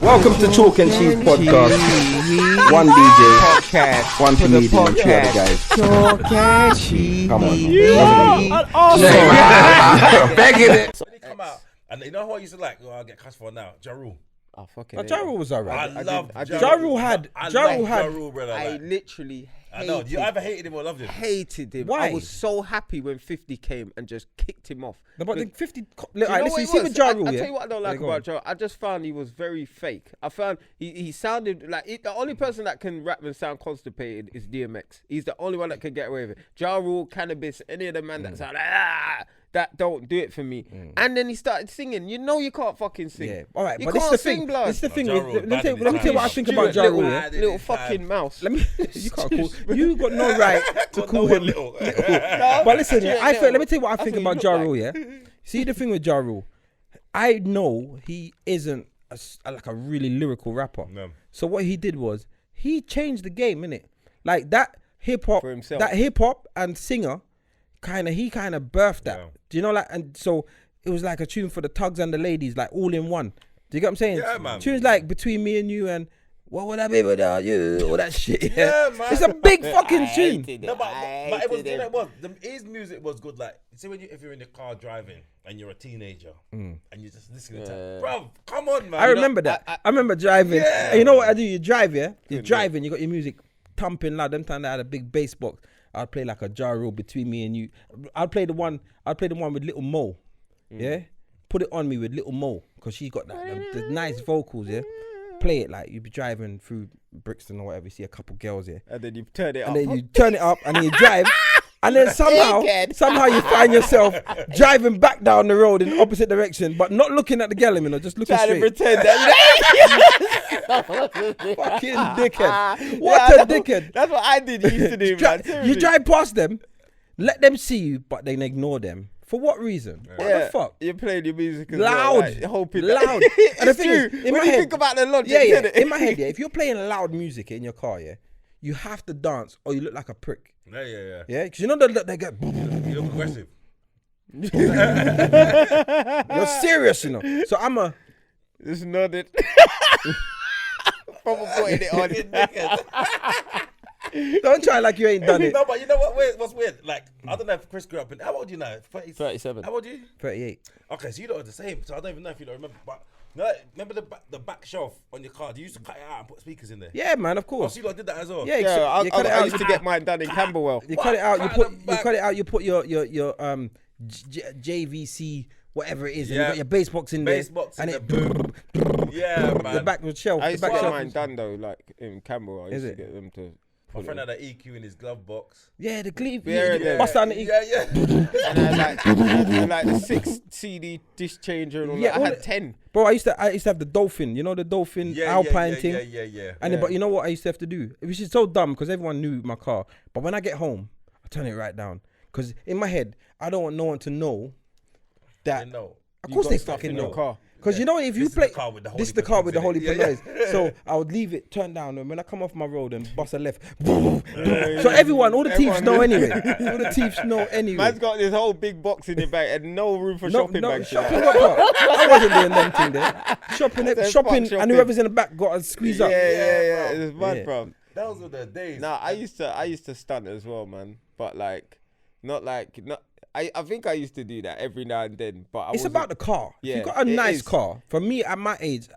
Welcome to Chalk and Cheese Podcast. One DJ, podcast, one comedian, two other guys. Chalk and Cheese. Come on. Begging it. When he come out, and you know who I used to like? I'll get cussed for now. Ja Rule. Oh, fucking Ja Rule was alright. I love Ja Rule had. Ja Rule, brother. I literally I know. You either hated him or loved him. hated him. Why? I was so happy when 50 came and just kicked him off. No, but the 50. Do you know what Listen, it see was? with Ja Rule, I'll yeah? tell you what I don't like Yeah, about Ja. I just found he was very fake. I found he sounded like the only person that can rap and sound constipated is DMX. He's the only one that can get away with it. Ja Rule, Cannabis, any of the man that sound like that don't do it for me. And then he started singing. You know you can't fucking sing. Yeah, all right, You but this is can't the thing. sing, blood. This is the thing. Ja Rule, Let me tell bad you what I think about Ja Little, Rule. Yeah? little fucking mouse. Let me. You can't call. You got no right to call him little. But listen, yeah, Yeah, let me tell you what I that's think what about you Ja look Rule, yeah? See the thing with Ja Rule, I know he isn't like a really lyrical rapper. No. So what he did was, he changed the game, innit? Like that hip-hop, For himself. that hip-hop and singer, he kind of birthed that. Yeah. Do you know, like, and so it was like a tune for the tugs and the ladies, like all in one. Do you get what I'm saying? Yeah, man. Tunes like Between Me and You and What Would I Be Without You, all that shit. Yeah, man. It's a big fucking tune. No, but it was, you know, it was his music was good. Like, see, if you're in the car driving and you're a teenager and you're just listening to, bro, come on, man. I remember that. I remember driving. Yeah. And you know what I do? You drive, yeah? You're driving, you got your music thumping loud. Them time I had a big bass box. I'd play like a Ja Rule Between Me and You. I'd play the one with Little Mo. Yeah? Put it on me with Little Mo. Because she got the nice vocals, yeah? Play it like you'd be driving through Brixton or whatever, you see a couple girls, yeah? And then you turn it up. And then you turn it up and then you drive. And then somehow you find yourself driving back down the road in the opposite direction, but not looking at the girl, you know, just looking trying to straight. pretend that. Fucking dickhead. What a dickhead. That's what I did used to do, man. You Seriously. drive past them, let them see you, but then ignore them. For what reason? What the fuck? You're playing your music as Loud. well, like, hoping Loud. That And the it's thing true. is, in when my you head- think about the logic, Yeah, innit? in my head, yeah. If you're playing loud music in your car, yeah, you have to dance or you look like a prick. Yeah. Yeah, because you know they get. You look aggressive. You're serious, you know. So I'm a. Just nodded. Probably putting it on it. Don't try like you ain't done it. No, but you know what's weird? Like, I don't know if Chris grew up in. How old are you now? 37. How old are you? 38. Okay, so you lot are the same. So I don't even know if you don't remember. But no, remember the back shelf on your car? You used to cut it out and put speakers in there. Yeah, man, of Oh, course. so you lot did that as well? Yeah, Yeah, you cut it I out. used to get mine done in Camberwell. You cut it out. You Cut put. the You back. cut it out. You put your JVC whatever it is, and you Yeah. got your bass box in there, Bass box and in it. the yeah, man. The back of the shelf. I The used to back get shelf. mine done though, like in Camberwell. I used Is to it? get them to. My friend had an EQ in his glove box. Yeah, the cleave. Yeah, you yeah. bust down the. Yeah. And I had like the 6 CD disc changer and all Yeah, that. I all had the- 10. Bro, I used to have the Dolphin. You know the Dolphin Alpine thing. Yeah. And then, but you know what I used to have to do? Which is so dumb because everyone knew my car. But when I get home, I turn it right down. Because in my head, I don't want no one to know that. They know. Of You course got they stuff fucking in know. your car. Because you know if you This is play, the car with the this is Holy the car with the Put holy in it. put noise. So I would leave it turned down, and when I come off my road and bust a left, so everyone, all the thieves know anyway. All the thieves know anyway. Man's got this whole big box in your bag and no room for shopping bags. shopping what part? I wasn't doing them thing there. Shopping, Fuck and shopping. whoever's in the back got to squeeze up. Yeah. bro. It's mad, Yeah. bro. Those were the days. Nah, I used to stunt as well, man. But like, not. I think I used to do that every now and then. But It's about the car. Yeah, If you got a it nice is. car. For me, at my age,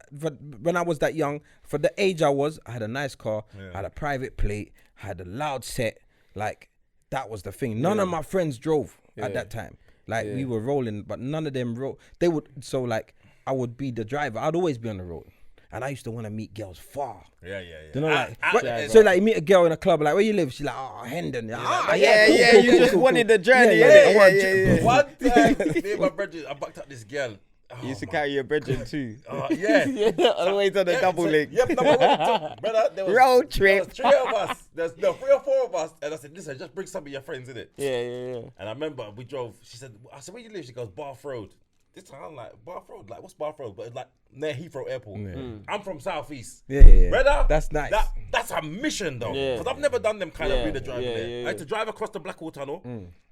when I was that young, for the age I was, I had a nice car. I had a private plate. I had a loud set. Like, that was the thing. None of my friends drove at that time. Like, we were rolling, but none of them rode. They would, so like, I would be the driver. I'd always be on the road. And I used to want to meet girls far. Yeah. You know, like, there, so like you meet a girl in a club, like, where you live? She's like, oh, Hendon. Yeah, cool, you just wanted the journey. Yeah, Yeah. One time, me and my brother, I backed up this girl. You used to carry your brethren too. Yeah. Always on the double link. Yep, brother, there was, Road there was trip. 3 of us. There's 3 or 4 of us. And I said, listen, just bring some of your friends in it. Yeah. And I remember we drove. She said, I said, where you live? She goes, Bath Road. This time I'm like, Bath Road? Like, what's Bath Road? But it's like near Heathrow Airport. I'm from South East. Yeah. Brother, That's nice. That's a mission though. Yeah. Because I've never done them kind of breeder driving yeah, there. yeah, I had to drive across the Blackwall Tunnel,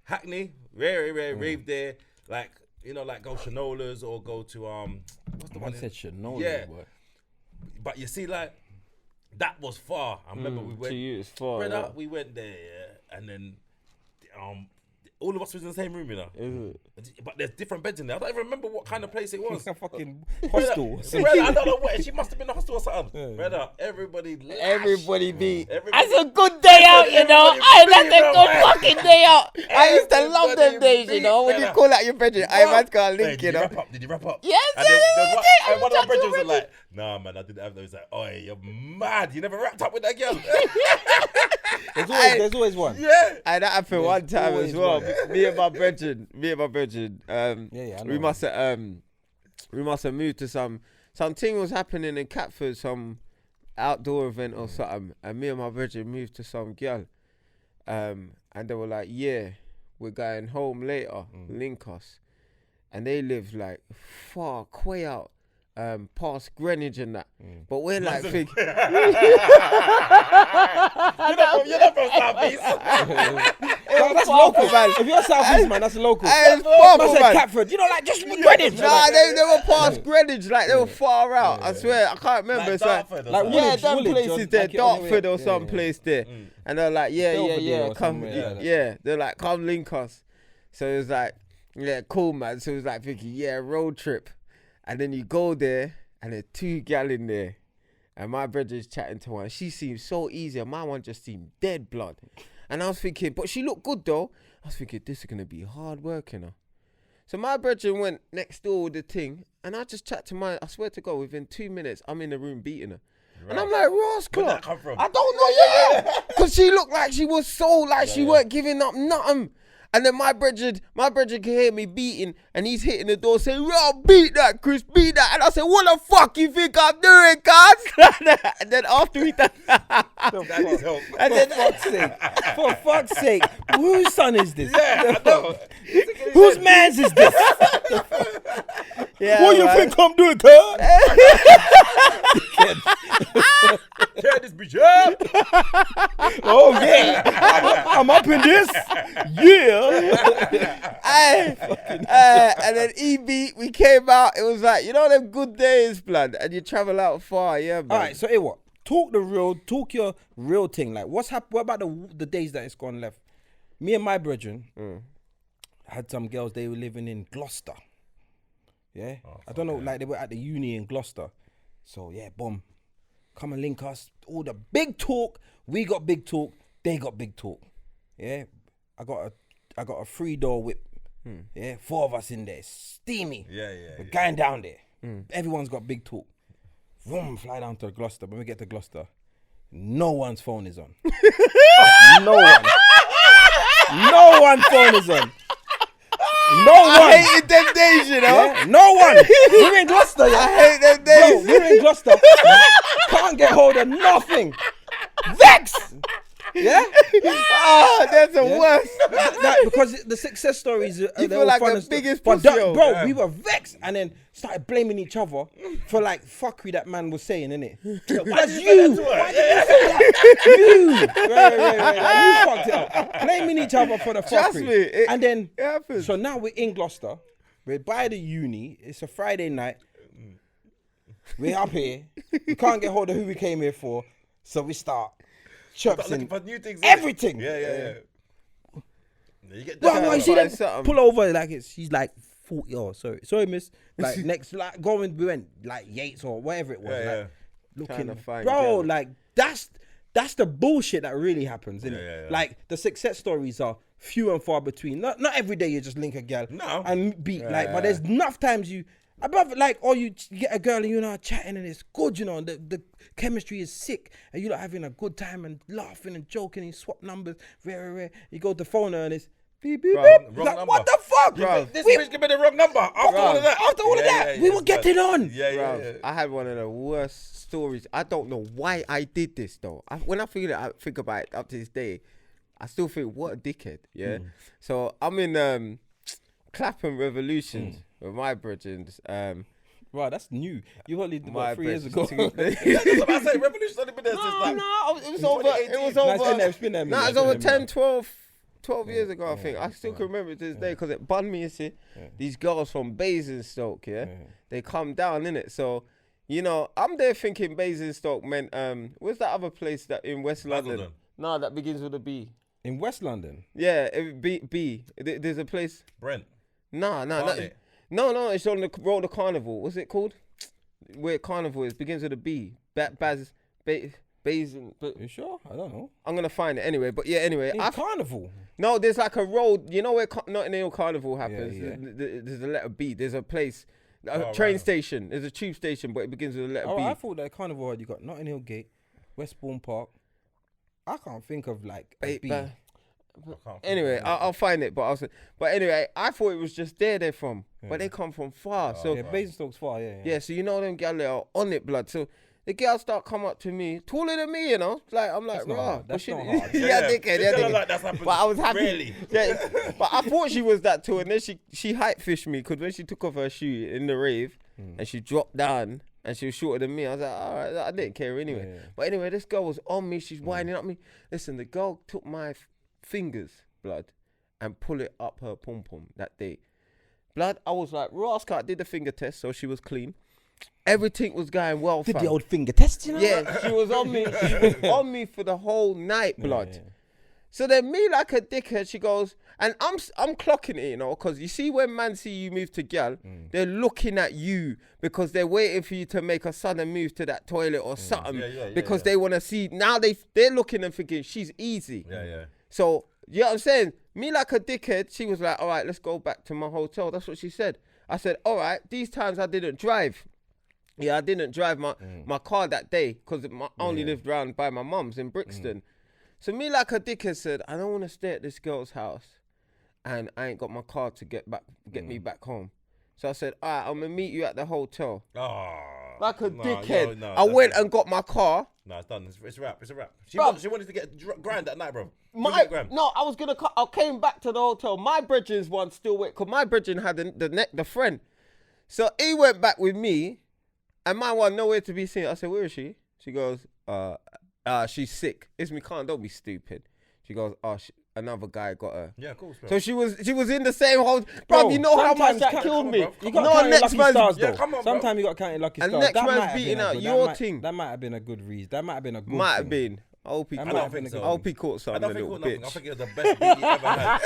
Hackney, rave there. Like, you know, like go Shanolas or go to what's the one? Said Shanola, Yeah. boy. But you see, like, that was far. I remember we went. To you, it's far. Brother, we went there, yeah, and then all of us was in the same room, you know. But there's different beds in there. I don't even remember what kind of place it was. It's a fucking hostel. Brother, I don't know what. She must have been a hostel or something. Brother, everybody beat. That's a good day out, you know. That's a good fucking day out. I used to love them days, you know. When you call out your bedroom, I man's got a link, you know. Did you wrap up? Yes, and one of my brothers was like, nah, man, I didn't have those. Like, oh, you're mad. You never wrapped up with that girl. There's always one. Yeah. And that happened one time as well. one. Me and my brethren. I know. we must have moved to something was happening in Catford, some outdoor event or something, and me and my brethren moved to some girl, and they were like, yeah, we're going home later, link us, and they live like far quay out, past Greenwich and that, but we're like big. You're not from South East. That's local, man. If you're South East, man, that's local. It's far, I said man. Catford. You know, like just Greenwich. Nah, they were past Greenwich, like they were far out. I swear, I can't remember. It's like Woolwich, them Woolwich, places there, like Dartford or some place there. And they're like, yeah, come, somewhere, they're like, come link us. So it was like, yeah, cool, man. So it was like thinking, yeah, road trip. And then you go there, and there's 2 gal in there. And my brother's chatting to one. She seemed so easy, and my one just seemed dead blood. And I was thinking, but she looked good though. I was thinking, this is going to be hard work, you know. So my brother went next door with the thing, and I just chat to my, I swear to God, within 2 minutes, I'm in the room beating her. Right. And I'm like, Ross, where'd that come from? I don't know, yeah. Because she looked like she was so, like she weren't giving up nothing. And then my brother can hear me beating, and he's hitting the door saying, yo, beat that, Chris, beat that. And I said, what the fuck you think I'm doing, guys? And then after he done and then, for fuck's sake, whose son is this? Yeah, I know. Whose man's is this? Yeah, what you think I'm doing, cuz? Tear this bitch up. Oh, yeah. I'm up in this. Yeah. And then we came out. It was like, you know them good days, blood, and you travel out far, yeah, man. All right, so what? Talk your real thing. Like, what about the days that it's gone left? Me and my brethren had some girls. They were living in Gloucester. Yeah, I don't know. Like they were at the uni in Gloucester. So yeah, boom, come and link us. All the big talk. We got big talk. They got big talk. Yeah, I got a 3-door whip. Yeah, 4 of us in there, steamy. We're going down there. Everyone's got big talk. Vroom, fly down to Gloucester. When we get to Gloucester, no one's phone is on. No one. No one's phone is on. No one. I hated them days, you know. Yeah? No one. We're in Gloucester, yeah. I hate them days. Bro, we're in Gloucester. Can't get hold of nothing. Vex. Yeah. That's the worst. Because the success stories. You feel like the biggest but pussy. bro, we were vexed and then started blaming each other for like fuckery that man was saying, innit? That's you. Why did you say that? You. Right. You fucked it up. Blaming each other for the fuckery. Trust me. And then, it happens. so now we're in Gloucester. We're by the uni. It's a Friday night. We're up here. We can't get hold of who we came here for. So we start Looking for new things. Everything. Yeah. You get Well, you see them something. pull over like she's like 40. Oh, sorry, miss. Like next, like we went like Yates or whatever it was. Like, looking, bro, like that's the bullshit that really happens, isn't it? Like the success stories are few and far between. Not every day you just link a girl and beat but there's enough times you. Above, like, or you get a girl and you're not chatting and it's good, you know, and the chemistry is sick and you're having a good time and laughing and joking and you swap numbers, rare. You go to phone her and it's beep, beep, beep. Like, what the fuck? This bitch give me the wrong number. After all of that, we were getting on. Yeah. I had one of the worst stories. I don't know why I did this, though. When I think about it up to this day, I still think, what a dickhead, yeah? So I'm in Clapham Revolutions. With my brethrens, wow, that's new. You only did about 3 years ago. That's what I say. Revolution's only been there since like. No, it was over. It was over. It's been there. No, it was over 10, 12 years ago. I think I still can remember it to this day because it bunned me. You see, these girls from Basingstoke, they come down in it. So You know, I'm there thinking Basingstoke meant, where's that other place that in West London? Basildon. No, that begins with a B. In West London? Yeah, B. There's a place. Brent. No, Barnet. no, it's on the road of Carnival. What's it called? Where Carnival is, begins with a B. Basin. But You sure? I don't know. I'm gonna find it anyway. But yeah, anyway. In Carnival? No, there's like a road. You know where Notting Hill Carnival happens? Yeah. There's a letter B. There's a place, a train station. There's a tube station, but it begins with a letter B. I thought that Carnival had you got Notting Hill Gate, Westbourne Park. I can't think of like a B. Anyway, I'll find it. But anyway, I thought it was just they're from, but they come from far. So Yeah, Basingstoke's far, yeah. yeah, so you know them gal are on it, blood. So the girls start come up to me, taller than me, you know. Like I'm like, That's not raw. hard. That's not hard. Yeah, dickhead. Yeah, dickhead. Like that's happened. But I was happy. Really? Yeah, but I thought she was that too, and then she hype fished me because when she took off her shoe in the rave and she dropped down and she was shorter than me, I was like, all right, I didn't care anyway. Yeah. But anyway, this girl was on me. She's winding up me. Listen, the girl took my fingers, blood, and pull it up her pom pom that day. Blood, I was like, Rascal, did the finger test, so she was clean. Everything was going well, Did fam. the old finger test, you know? Yeah, she was on me. She was on me for the whole night, blood. Yeah. So then me like a dickhead, she goes, and I'm clocking it, you know, because you see when man see you move to gal, they're looking at you because they're waiting for you to make a sudden move to that toilet or something because they want to see. Now they're looking and thinking she's easy. Yeah. So, you know what I'm saying? Me like a dickhead, she was like, all right, let's go back to my hotel. That's what she said. I said, all right, these times I didn't drive. Yeah, I didn't drive my car that day because I only lived round by my mum's in Brixton. So me like a dickhead said, I don't want to stay at this girl's house and I ain't got my car to get me back home. So I said, all right, I'm going to meet you at the hotel. Oh, Like a dickhead. No, I went and got my car. No, it's done. It's a wrap. It's a wrap. She Bruv. wanted to get grand that night, bro. No, I came back to the hotel. My brethren's one still wait, because my brethren had the friend. So he went back with me, and my one nowhere to be seen. I said, where is she? She goes, she's sick. It's me, can't, don't be stupid. She goes, another guy got her. Yeah, of course, bro. So she was in the same house. Bro, you know how much that killed me. You got to count your lucky stars, though. come on, bro. Sometimes you got to count your lucky stars. And next That man's might have beating been a out good- your that thing. That might have been a good reason. That might have been a good Might thing. have been. I hope he That caught, might have been a good I hope he caught I something, don't a think little nothing. I bitch. think it was the best beat you ever had.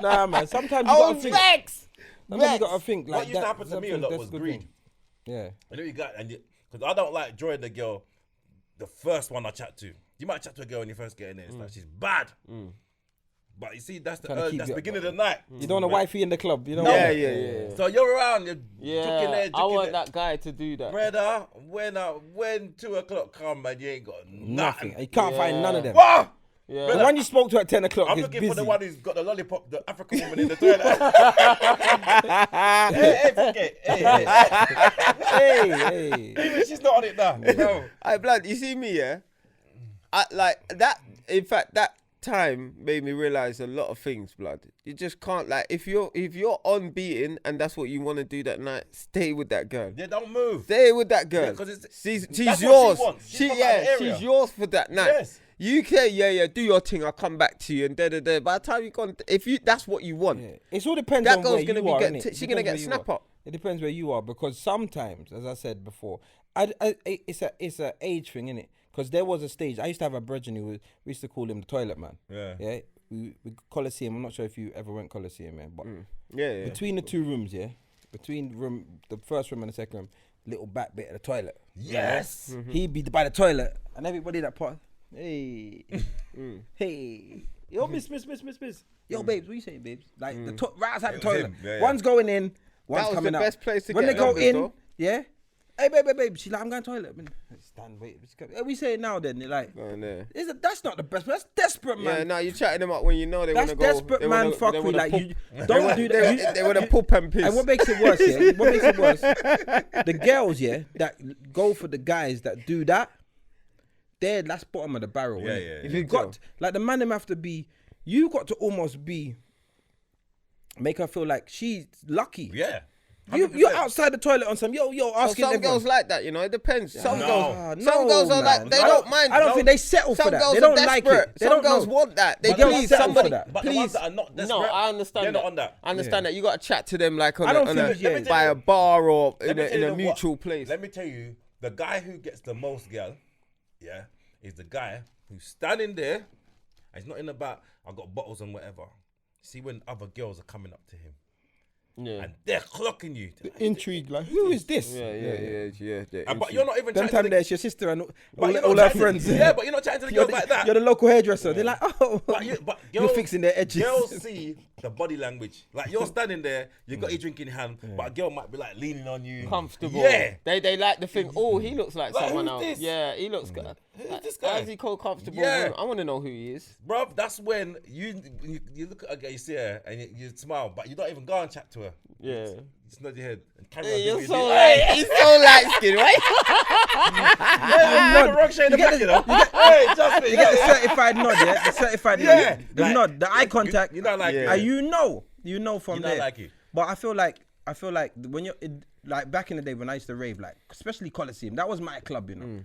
Nah, man. Sometimes you I got to was think. vexed. Sometimes you got to think like What used to happen to that- me a lot that's was good greed. thing. Yeah. You know you got, and because I don't like joining the girl, the first one I chat to. You might chat to a girl when you first get in there. It's like she's bad. But you see, that's Trying to keep that's you up, beginning of the night. You don't want a wifey in the club, you know? Yeah. So you're around, you're juking there, I want there. that guy to do that. Brother, when 2 o'clock come and you ain't got Nothing. nothing. You can't find none of them. Whoa! Yeah. The one you spoke to at 10 o'clock I'm is looking busy. for the one who's got the lollipop, the African woman in the toilet. hey, forget. Hey. Even she's not on it now. No. Hey, blood, you see me, yeah? I like that. In fact, that time made me realize a lot of things, blood. You just can't, like, if you're on beating and that's what you want to do that night, stay with that girl. Yeah, don't move. Stay with that girl. Yeah, 'cause she's that's what yours. she wants. She's from that area. She's yours for that night. Yes. You can, do your thing. I'll come back to you and da. By the time you gone, that's what you want. Yeah. It all depends That on girl's where gonna you be are, getting innit? she's gonna get Depends where you snap are. up. It depends where you are, because sometimes, as I said before, it's a age thing, innit? Because there was a stage. I used to have a brethren we used to call him the toilet man. Yeah. We Coliseum. I'm not sure if you ever went Coliseum, man, but Yeah. between the two rooms, between the first room and the second room, little back bit of the toilet. Yes. He'd be by the toilet, and everybody that part, hey, hey, yo, miss. Yo, babes, what you saying, babes? Like right outside the was toilet. him. Yeah. One's going in, one's That was coming the out. best place to when get they go numbers, in, though. yeah. Hey, babe. She's like, I'm going to the toilet. Man, stand, wait. Hey, we say it now. Then they're like, that's not the best. That's desperate, man. Yeah, no, you're chatting them up when you know they want That's to go. desperate, they man. wanna- Fuck they me. wanna Like, poop. you don't do that. They want to poop and piss. And what makes it worse, What makes it worse? The girls, that go for the guys that do that, that's bottom of the barrel. Yeah, innit? yeah, If yeah. you got, like, the man them have to be, you got to almost make her feel like she's lucky. Yeah. You're outside the toilet on some yo asking some everyone. girls like that, you know. It depends. Some No, girls are like they don't mind. I don't think they settle for that. They don't like it. They Some don't girls know. want that. They But girls please settle for somebody. that. But the ones that are not desperate, No, I understand they're that. not on that. I understand that. You got to chat to them like I don't think it's- by a bar or Let me tell in you a what- mutual place. Let me tell you, the guy who gets the most girl, is the guy who's standing there and he's not in about, I got bottles and whatever. See when other girls are coming up to him. Yeah. And they're clocking you. Intrigue, like who is this? Yeah. But you're not even Them chatting time to the, there's your sister and but you're all not her chatting- friends. Yeah, but you're not chatting to the girls like that. You're the local hairdresser. They're like, oh, But you're girls- fixing their edges. Girls see the body language. Like you're standing there, you got your drink in your hand, but a girl might be like leaning on you. Comfortable. Yeah. They like the thing. Oh, he looks like Like, someone who's else. this? Yeah, he looks good. Who's this guy? How's he called comfortable? Yeah. I want to know who he is. Bruv, that's when you look at a girl, you see her, and you smile, but you don't even go and chat to her. Yeah. You just nod your head. And carry Hey, on you're doing so your light. thing. He's so light skinned, right? The wrong shade of black, you know. Hey, Justin, You get the certified nod, yeah? The certified Yeah. nod. The nod, the eye contact. You don't like it. And you know from You there. don't like it. But I feel like when you're like back in the day when I used to rave, like especially Coliseum, that was my club, you know.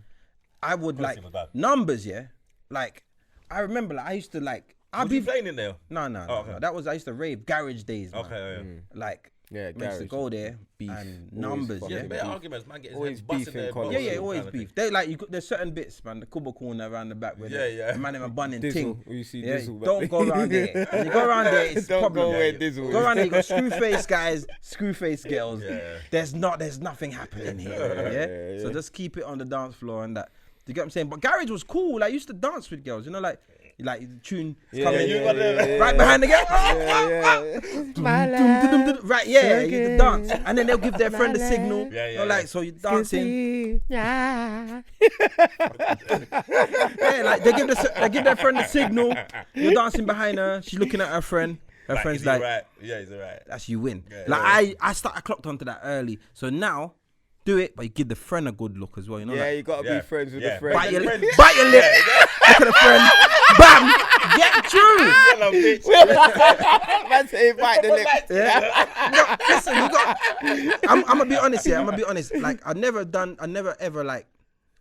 I would like Coliseum was bad. numbers, yeah. Like I remember, like I used to like. I'd Was be you playing in there? no. okay. That was I used to rave garage days, man. Okay, Like Yeah, I used to garage. go there Beef. and Always numbers, fucking yeah. yeah. Better arguments, man. Get his Always head busted beef in there, college. Yeah, both always kind of beef. thing. They like there's certain bits, man. The Kuba corner around the back where Yeah. the man in a bun and Dizzle. ting. You see Yeah, Dizzle back don't there. go around there. When you go around there, it's Don't problem. go where Dizzle Go is. around there, you got screw face guys, screw face girls. Yeah. There's nothing happening here. Yeah? So just keep it on the dance floor and that. Do you get what I'm saying? But garage was cool. Like, I used to dance with girls, you know, like the tune is coming right behind the girl. Right, yeah, you dance. And then they'll give their friend a signal. You know, like, so you're dancing. Yeah, like they give their friend a signal. You're dancing behind her. She's looking at her friend. Her friend's is he like, right? Yeah, he's alright. that's you win. Yeah, Like I clocked onto that early. So now, do it, but you give the friend a good look as well. You know, Yeah, like, you got to Yeah. be friends with Yeah. the friend. bite your friend. lip, look at the friend, bam, get through. Yellow bitch. Man say bite the lip. Yeah. No, listen, you got. I'm gonna be honest here. I'm gonna be honest. Like I never ever like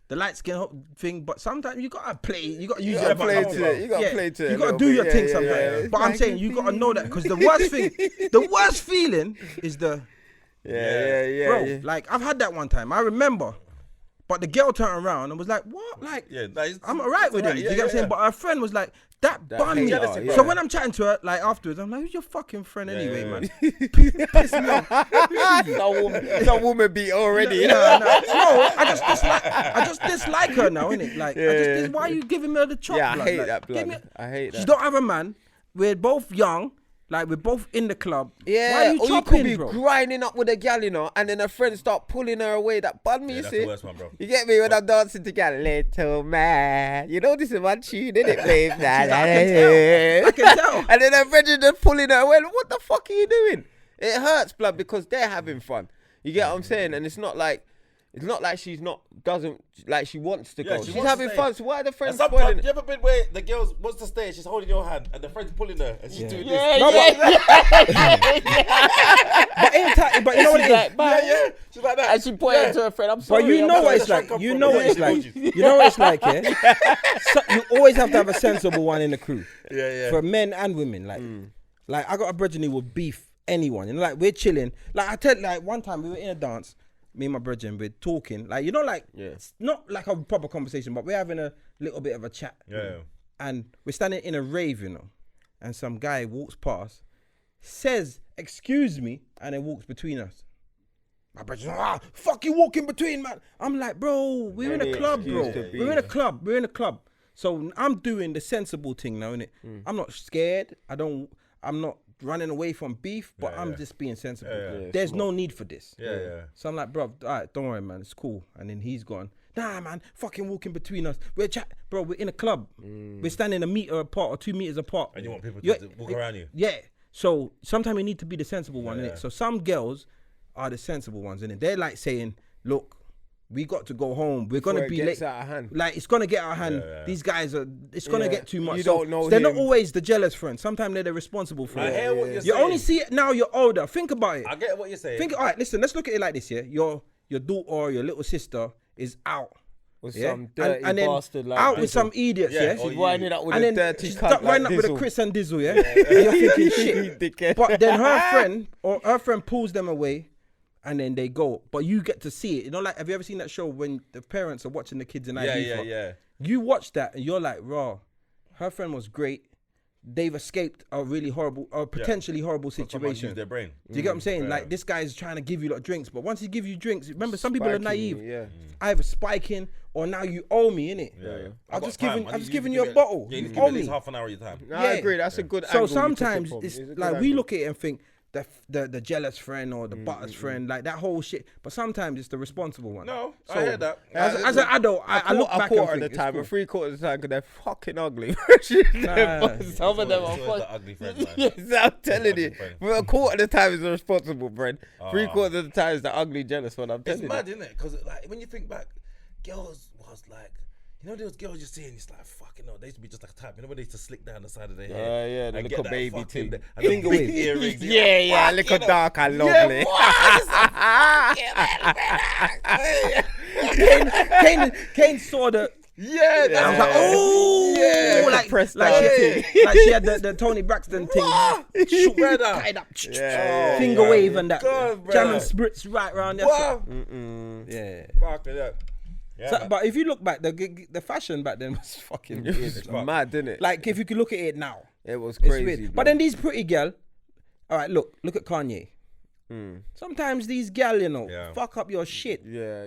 the light skin thing. But sometimes you gotta play. You gotta use You your gotta play button. to it. You gotta play to it. You a gotta little do bit. your Yeah, thing yeah, sometimes. yeah. But I'm saying you gotta know that because the worst feeling is the. Yeah. Bro, like I've had that one time. I remember, but the girl turned around and was like, "What? Like, Yeah, no, he's- I'm alright with alright. it." Yeah, You get what I'm saying? yeah. But her friend was like, "That bun me." jealousy, So bro. when I'm chatting to her, like afterwards, I'm like, "Who's your fucking friend anyway, yeah. man?" Piss me off. Some woman beat already. No, I just dislike her now, innit? Like, why are you giving me the chop? Yeah, I blood? hate Like, that give blood. I hate She that. don't have a man. We're both young. Like, we're both in the club. Why Yeah, are you or you chopping, could be bro? grinding up with a gal, you know, and then her friends start pulling her away. That bun me, Yeah, you that's see? the worst one, bro. You get me when I'm dancing to gal, little man. You know this is one tune, isn't it, babe? I can tell. And then her friends are just pulling her away. What the fuck are you doing? It hurts, blood, because they're having fun. You get what I'm saying? And it's not like she's not doesn't like she wants to Yeah, go. she She's wants to having stay. fun. So why are the And friends some spoiling club, it? you ever been where the girl wants to stay, she's holding your hand, and the friend's pulling her, and she's doing this. But you know what it is? Like, bye. Yeah, she's like that. And she pointed to her friend. I'm sorry. But you I'm know sorry. what it's like. You know what it's like. You know what it's like, yeah? So, you always have to have a sensible one in the crew. Yeah. For men and women. Like I got a brethren who will beef anyone. You know, like we're chilling. Like I tell like one time we were in a dance, me and my brethren, we're talking. Like, you know, like it's not like a proper conversation, but we're having a little bit of a chat. Yeah. And we're standing in a rave, you know, and some guy walks past, says, "Excuse me," and then walks between us. My brother, fuck you walking between, man. I'm like, bro, we're in a club, bro. We're in a club. We're in a club. So I'm doing the sensible thing now, innit? I'm not scared. I'm not running away from beef, but I'm just being sensible. There's no need for this. Yeah. So I'm like, bro, all right, don't worry, man. It's cool. And then he's gone, nah, man, fucking walking between us. We're bro, we're in a club. We're standing a meter apart or 2 meters apart. And you want people to walk around you. Yeah. So sometimes you need to be the sensible one, innit? So some girls are the sensible ones, innit? They're like saying, look, We got to go home. We're gonna be late. Out of hand. Like it's gonna get out of hand. Yeah. These guys are. It's gonna get too much. You don't know They're him. not always the jealous friend. Sometimes they're the responsible friend. I hear what you're You saying. only see it now. You're older. Think about it. I get what you're saying. All right, listen. Let's look at it like this. Yeah, your daughter or your little sister is out. With Yeah? some dirty and then bastard like out Dizzle. with some idiots. Yeah. Oh, She's winding up with And a then dirty she's cunt like winding up with a Dizzle. Chris and Dizzle. Yeah. And you're thinking shit. Dickhead. But then her friend pulls them away. And then they go, but you get to see it. You know, like, have you ever seen that show when the parents are watching the kids in Ibiza? Yeah. You watch that and you're like, raw. Her friend was great. They've escaped a really horrible, or potentially horrible situation. Use their brain. Do you get what I'm saying? Yeah. Like, this guy's trying to give you lot drinks, but once he gives you drinks, remember, some people are Spiking, naive. yeah. Either spiking or now you owe me, innit? Yeah. I'm got just time. giving, I I'm need just you giving to you a give it- bottle. Yeah, you need You to owe give at me. least half an hour of your time. No, I agree. that's a good So angle you took it sometimes from. it's a good like we angle. look at it and think the jealous friend or the butters friend, like that whole shit. But sometimes it's the responsible one. No, So, I hear that. As an adult, I look back and quarter of think the time, it's and 3/4 of the time, because they're fucking ugly. Some of them are It's always fucking. the ugly friend, man. Yes, I'm telling you. ugly friend. But a quarter of the time is the responsible friend. 3/4 of the time is the ugly, jealous one. I'm It's telling mad, you. isn't it? Because like when you think back, girls was like, you know, those girls you see and it's like, fucking hell, they used to be just like a type. You know when they used to slick down the side of their head? Yeah, the and little get that baby fucking- thing. and the Finger big wave. earrings. Yeah, little dark and lovely. Kane saw the. Yeah, I was like, oh, Yeah, like, pressed like, down like she had the Tony Braxton thing, shoot, Brother. tied up, Yeah, finger yeah. wave and that, God, brother. jamming spritz right round there. Wow. Yeah. Fuck it up. Yeah, So, man. but if you look back, the fashion back then was fucking weird. It's mad, didn't it? Like if you could look at it now, It was it's crazy. weird. bro. But then these pretty girl, all right, look at Kanye. Sometimes these gal, you know, Yeah. fuck up your shit. Yeah.